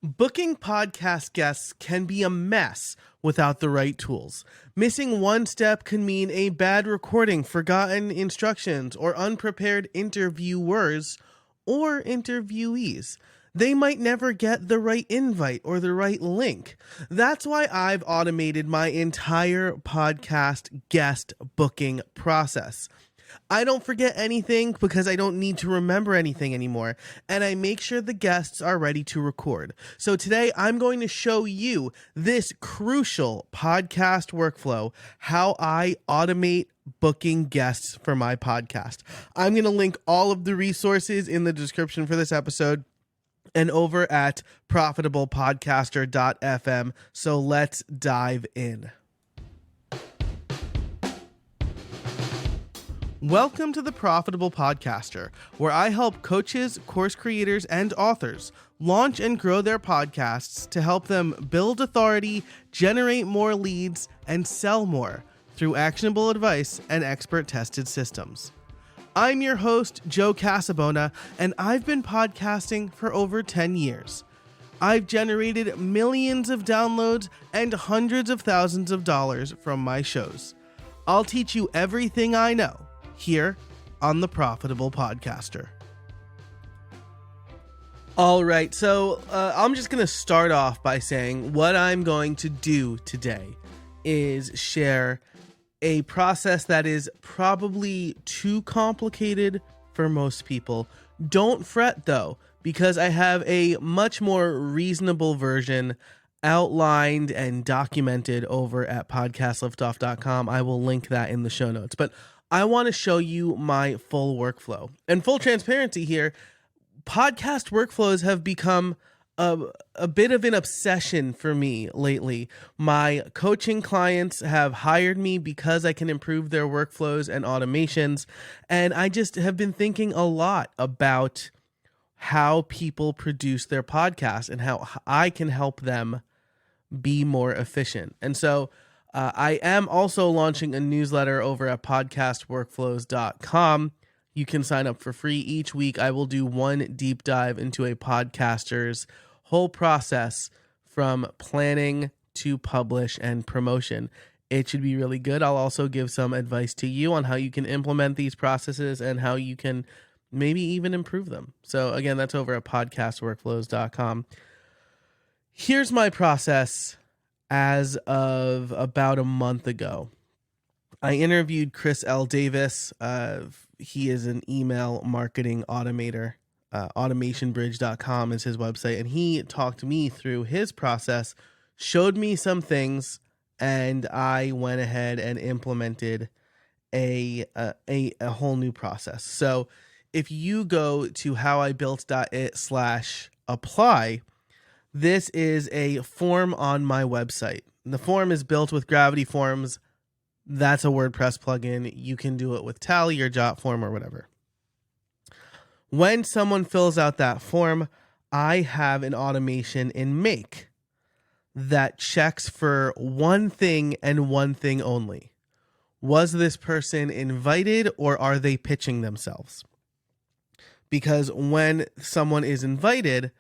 Booking podcast guests can be a mess without the right tools. Missing one step can mean a bad recording, forgotten instructions, or unprepared interviewers or interviewees. They might never get the right invite or the right link. That's why I've automated my entire podcast guest booking process. I don't forget anything because I don't need to remember anything anymore, and I make sure the guests are ready to record. So today I'm going to show you this crucial podcast workflow, how I automate booking guests for my podcast. I'm going to link all of the resources in the description for this episode and over at profitablepodcaster.fm. So let's dive in. Welcome to the Profitable Podcaster, where I help coaches, course creators, and authors launch and grow their podcasts to help them build authority, generate more leads, and sell more through actionable advice and expert-tested systems. I'm your host, Joe Casabona, and I've been podcasting for over 10 years. I've generated millions of downloads and hundreds of thousands of dollars from my shows. I'll teach you everything I know here on the Profitable Podcaster. All right, so I'm just going to start off by saying what I'm going to do today is share a process that is probably too complicated for most people. Don't fret though, because I have a much more reasonable version outlined and documented over at podcastliftoff.com. I will link that in the show notes. But I want to show you my full workflow. And full transparency here, podcast workflows have become a bit of an obsession for me lately. My coaching clients have hired me because I can improve their workflows and automations. And I just have been thinking a lot about how people produce their podcasts and how I can help them be more efficient. And so I am also launching a newsletter over at podcastworkflows.com. You can sign up for free. Each week I will do one deep dive into a podcaster's whole process from planning to publish and promotion. It should be really good. I'll also give some advice to you on how you can implement these processes and how you can maybe even improve them. So again, that's over at podcastworkflows.com. Here's my process as of about a month ago. I interviewed Chris L. Davis. He is an email marketing automator. Automationbridge.com is his website. And he talked me through his process, showed me some things, and I went ahead and implemented a whole new process. So if you go to howibuilt.it/apply, this is a form on my website. The form is built with Gravity Forms. That's a WordPress plugin. You can do it with Tally or Jotform or whatever. When someone fills out that form, I have an automation in Make that checks for one thing and one thing only. Was this person invited or are they pitching themselves? Because when someone is invited,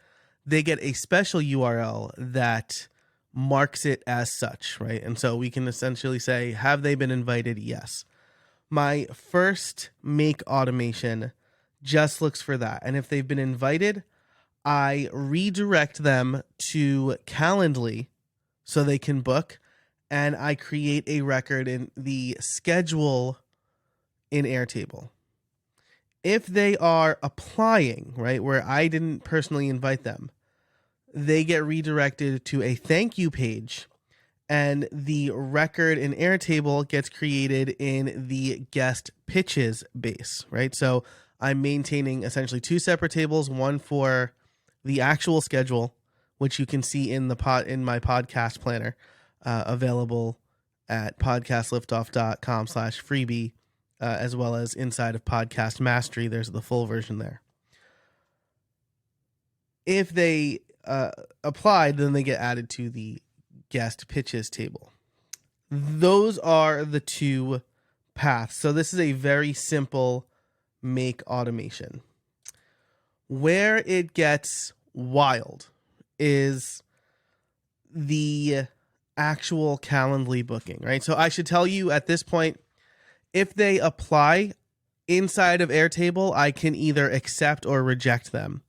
they get a special URL that marks it as such, right? And so we can essentially say, have they been invited? Yes. My first Make automation just looks for that. And if they've been invited, I redirect them to Calendly so they can book, and I create a record in the schedule in Airtable. If they are applying, right, where I didn't personally invite them, they get redirected to a thank you page, and the record in Airtable gets created in the guest pitches base, right? So I'm maintaining essentially two separate tables, one for the actual schedule, which you can see in in my podcast planner, available at podcastliftoff.com/freebie, as well as inside of Podcast Mastery. There's the full version there. If they applied, then they get added to the guest pitches table. Those are the two paths. So this is a very simple Make automation. Where it gets wild is the actual Calendly booking, right? So I should tell you at this point, if they apply inside of Airtable, I can either accept or reject them.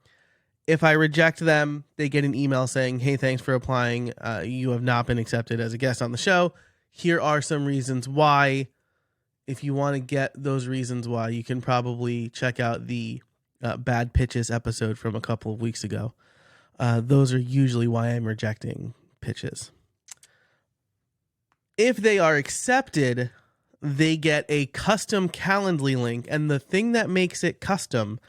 If I reject them, they get an email saying, hey, thanks for applying. You have not been accepted as a guest on the show. Here are some reasons why. If you want to get those reasons why, you can probably check out the Bad Pitches episode from a couple of weeks ago. Those are usually why I'm rejecting pitches. If they are accepted, they get a custom Calendly link. And the thing that makes it custom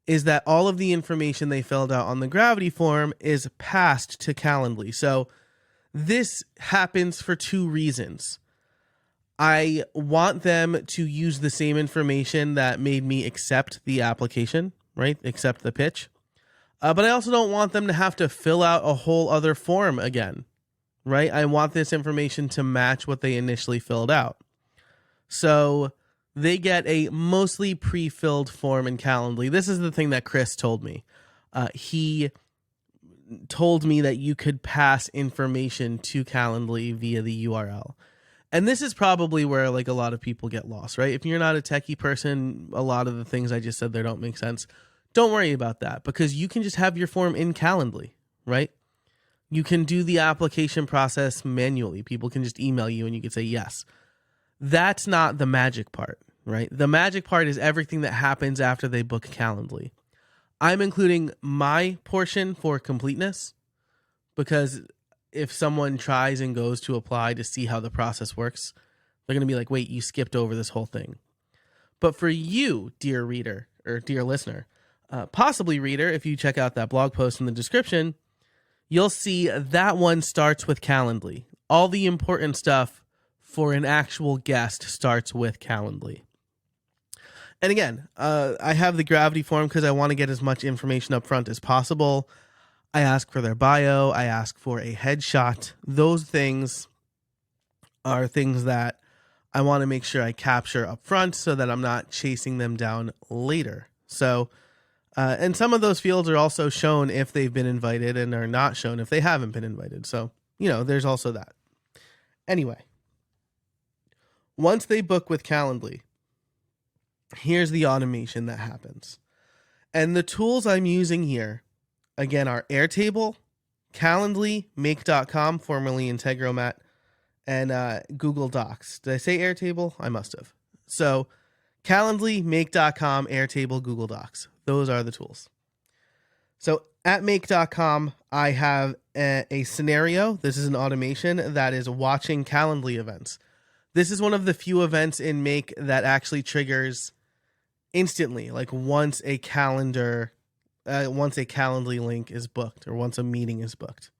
is that all of the information they filled out on the Gravity form is passed to Calendly. So this happens for two reasons. I want them to use the same information that made me accept the application, right? Accept the pitch. But I also don't want them to have to fill out a whole other form again, right? I want this information to match what they initially filled out. So they get a mostly pre-filled form in Calendly. This is the thing that Chris told me. He told me that you could pass information to Calendly via the URL. And this is probably where like a lot of people get lost, right? If you're not a techie person, a lot of the things I just said there don't make sense. Don't worry about that because you can just have your form in Calendly, right? You can do the application process manually. People can just email you and you can say yes. That's not the magic part, right? The magic part is everything that happens after they book Calendly. I'm including my portion for completeness because if someone tries and goes to apply to see how the process works, they're going to be like, wait, you skipped over this whole thing. But for you, dear reader or dear listener, possibly reader, if you check out that blog post in the description, you'll see that one starts with Calendly. All the important stuff for an actual guest starts with Calendly. And again, I have the Gravity form because I want to get as much information up front as possible. I ask for their bio. I ask for a headshot. Those things are things that I want to make sure I capture up front so that I'm not chasing them down later. So, and some of those fields are also shown if they've been invited and are not shown if they haven't been invited. So, there's also that. Anyway, once they book with Calendly, here's the automation that happens. And the tools I'm using here, again, are Airtable, Calendly, Make.com, formerly Integromat, and Google Docs. Did I say Airtable? I must have. So Calendly, Make.com, Airtable, Google Docs. Those are the tools. So at Make.com, I have a scenario. This is an automation that is watching Calendly events. This is one of the few events in Make that actually triggers instantly, like once a Calendly link is booked or once a meeting is booked.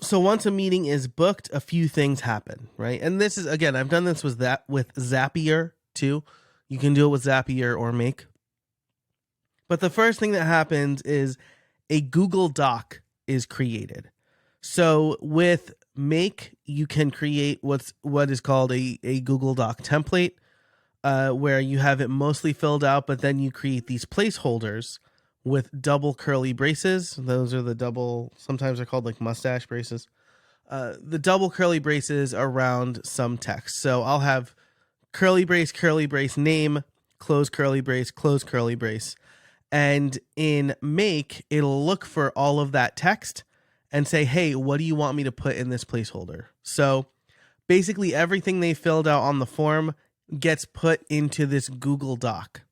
So once a meeting is booked, a few things happen, right? And this is, again, I've done this with Zapier too. You can do it with Zapier or Make. But the first thing that happens is a Google Doc is created. So with Make, you can create what is called a Google Doc template, where you have it mostly filled out, but then you create these placeholders with double curly braces. Those are the double, sometimes they're called like mustache braces. The double curly braces around some text. So I'll have curly brace, name, close curly brace. And in Make, it'll look for all of that text and say, hey, what do you want me to put in this placeholder? So basically everything they filled out on the form gets put into this Google Doc.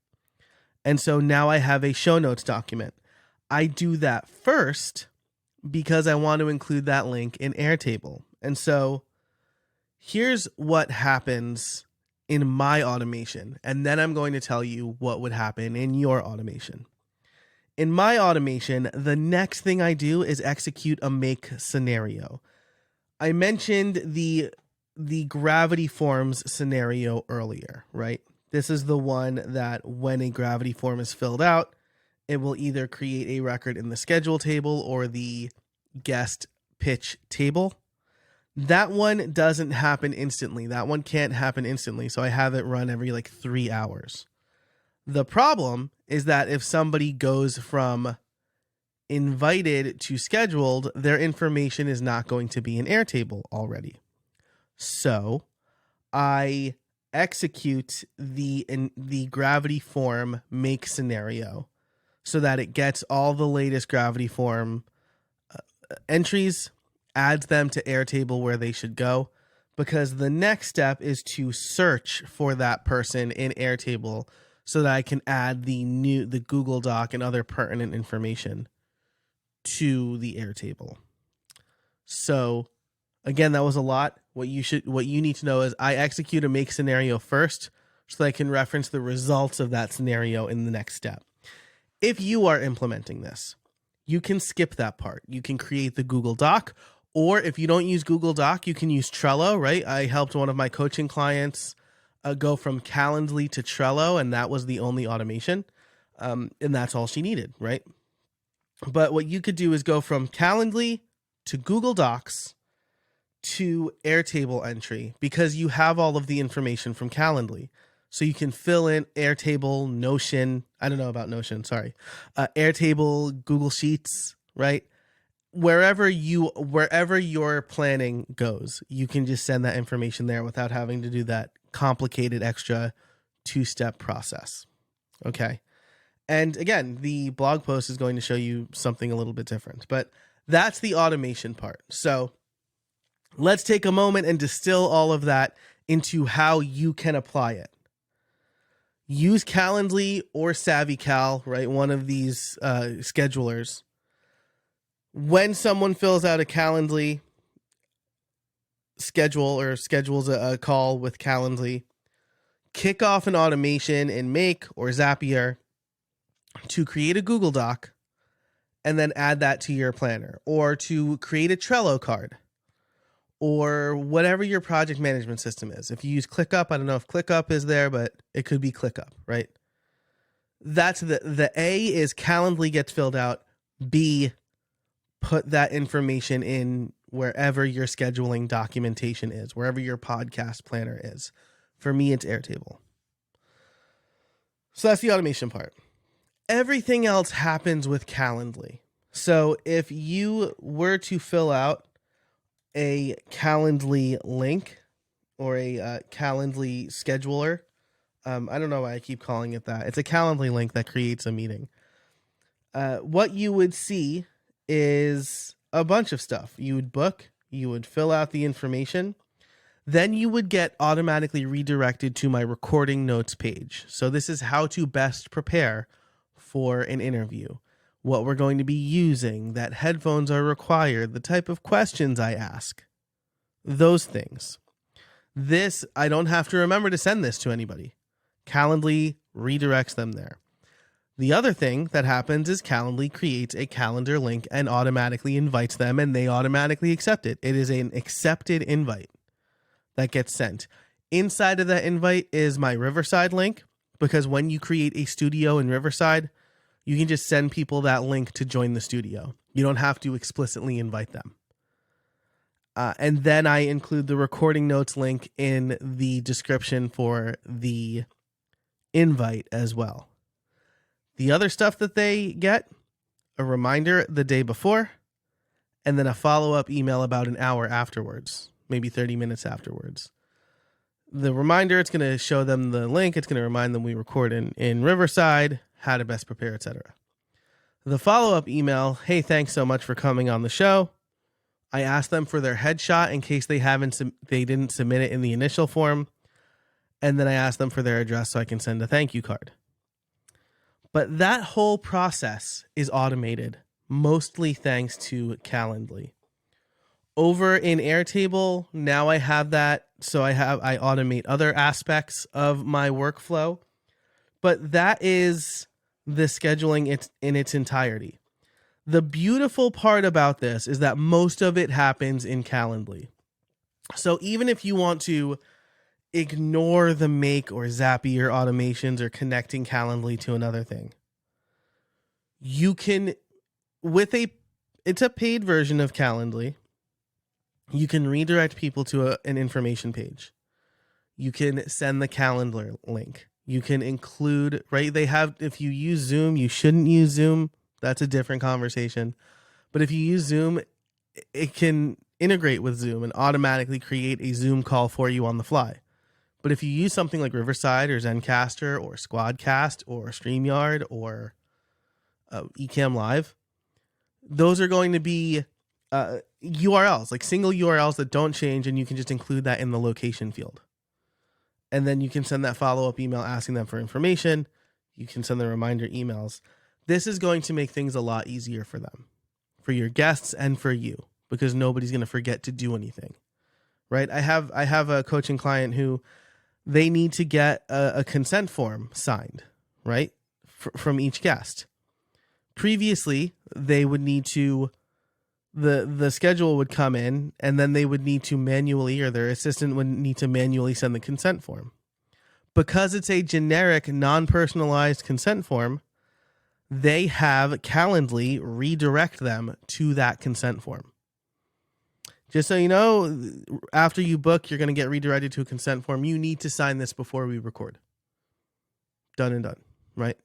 And so now I have a show notes document. I do that first because I want to include that link in Airtable. And so here's what happens in my automation. And then I'm going to tell you what would happen in your automation. In my automation, the next thing I do is execute a Make scenario. I mentioned the Gravity Forms scenario earlier, right? This is the one that when a Gravity form is filled out, it will either create a record in the schedule table or the guest pitch table. That one doesn't happen instantly. That one can't happen instantly. So I have it run every like 3 hours. The problem is that if somebody goes from invited to scheduled, their information is not going to be in Airtable already. So I execute the gravity form make scenario so that it gets all the latest gravity form entries, adds them to Airtable where they should go, because the next step is to search for that person in Airtable so that I can add the Google Doc and other pertinent information to the Airtable. So again, that was a lot. What you need to know is I execute a make scenario first so that I can reference the results of that scenario in the next step. If you are implementing this, you can skip that part. You can create the Google Doc, or if you don't use Google Doc, you can use Trello, right? I helped one of my coaching clients go from Calendly to Trello, and that was the only automation. And that's all she needed, right? But what you could do is go from Calendly to Google Docs to Airtable entry, because you have all of the information from Calendly. So you can fill in Airtable, Notion. I don't know about Notion, sorry. Airtable, Google Sheets, right? Wherever your planning goes, you can just send that information there without having to do that complicated extra 2-step process. Okay. And again, the blog post is going to show you something a little bit different, but that's the automation part. So let's take a moment and distill all of that into how you can apply it. Use Calendly or SavvyCal, right? One of these schedulers. When someone fills out a Calendly schedule or schedules a call with Calendly, kick off an automation in Make or Zapier to create a Google Doc and then add that to your planner, or to create a Trello card, or whatever your project management system is. If you use ClickUp, I don't know if ClickUp is there, but it could be ClickUp, right? That's the A is Calendly gets filled out. B, put that information in wherever your scheduling documentation is, wherever your podcast planner is. For me, it's Airtable. So that's the automation part. Everything else happens with Calendly. So if you were to fill out a Calendly link or a Calendly scheduler. I don't know why I keep calling it that. It's a Calendly link that creates a meeting. What you would see is a bunch of stuff. You would book, you would fill out the information, then you would get automatically redirected to my recording notes page. So this is how to best prepare for an interview. What we're going to be using, that headphones are required, the type of questions I ask, those things. This, I don't have to remember to send this to anybody. Calendly redirects them there. The other thing that happens is Calendly creates a calendar link and automatically invites them, and they automatically accept it. It is an accepted invite that gets sent. Inside of that invite is my Riverside link, because when you create a studio in Riverside, you can just send people that link to join the studio. You don't have to explicitly invite them. And then I include the recording notes link in the description for the invite as well. The other stuff that they get, a reminder the day before, and then a follow-up email about an hour afterwards, maybe 30 minutes afterwards. The reminder, it's going to show them the link. It's going to remind them we record in Riverside, how to best prepare, etc. The follow-up email, hey, thanks so much for coming on the show. I asked them for their headshot in case they didn't submit it in the initial form. And then I asked them for their address so I can send a thank you card. But that whole process is automated, mostly thanks to Calendly. Over in Airtable, now I have that, so I automate other aspects of my workflow. But that is the scheduling in its entirety. The beautiful part about this is that most of it happens in Calendly. So even if you want to ignore the Make or Zapier automations or connecting Calendly to another thing, you can, it's a paid version of Calendly. You can redirect people to an information page. You can send the calendar link. You can include, right? They have, if you use Zoom, you shouldn't use Zoom, That's a different conversation. But if you use Zoom, it can integrate with Zoom and automatically create a Zoom call for you on the fly. But if you use something like Riverside or Zencaster or Squadcast or StreamYard or Ecamm Live, those are going to be URLs, like single URLs that don't change, and you can just include that in the location field. And then you can send that follow-up email asking them for information. You can send the reminder emails. This is going to make things a lot easier for them, for your guests and for you, because nobody's going to forget to do anything, right? I have a coaching client who they need to get a consent form signed, right, from each guest. Previously, they would need to, the schedule would come in, and then they would need to manually, or their assistant would need to manually send the consent form. Because it's a generic, non-personalized consent form, they have Calendly redirect them to that consent form. Just so you know, after you book, you're going to get redirected to a consent form. You need to sign this before we record. Done and done, right?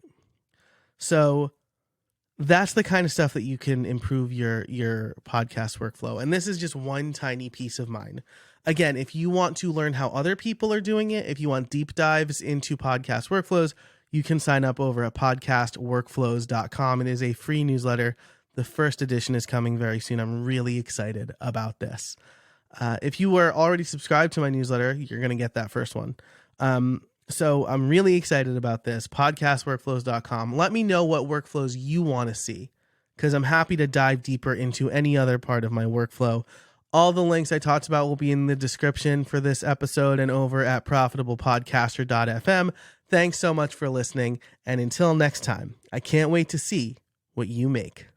So that's the kind of stuff that you can improve your podcast workflow. And this is just one tiny piece of mine. Again, if you want to learn how other people are doing it, if you want deep dives into podcast workflows, you can sign up over at podcastworkflows.com. It is a free newsletter. The first edition is coming very soon. I'm really excited about this. If you were already subscribed to my newsletter, you're going to get that first one. So I'm really excited about this. Podcastworkflows.com. Let me know what workflows you want to see, because I'm happy to dive deeper into any other part of my workflow. All the links I talked about will be in the description for this episode and over at profitablepodcaster.fm. Thanks so much for listening. And until next time, I can't wait to see what you make.